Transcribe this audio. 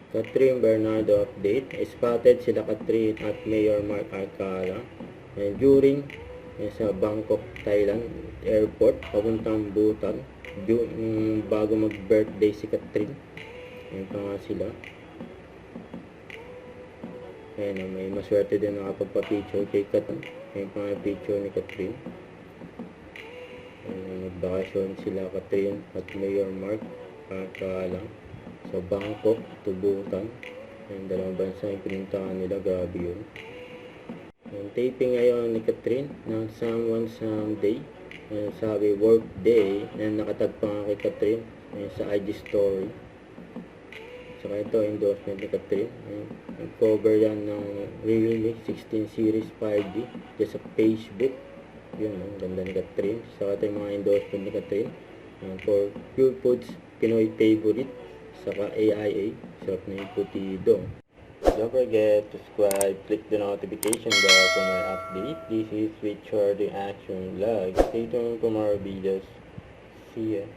Catherine Bernardo update. Spotted sila Catherine at Mayor Mark Alcala during sa Bangkok, Thailand airport papuntang Bhutan bago mag-birthday si Catherine. Ayan pa nga sila. Ayan, may maswerte din nakapagpa-picture kay Catherine. Ayan pa nga picture ni Catherine. Nagbakasyon sila Catherine at Mayor Mark Alcala sa Bangkok to Bhutan. Yung dalawang bansa yung pinuntahan nila, grabe yun. Yung taping ngayon ni Catherine ng Someone Someday. Sabi work day na nakatag pa nga kay Catherine sa IG story. Saka ito endorsement ni Catherine. Yung cover yan ng Realme 16 series 5G sa Facebook. Yun, ang ganda ni Catherine. Saka ito yung mga endorsement ni Catherine for Pure Foods Pinoy Favorite. Saka AIA, sarap na yung putido. Don't forget to subscribe, click the notification bell for my update. This is Richard the Action Vlog. Stay tuned for more videos. See ya.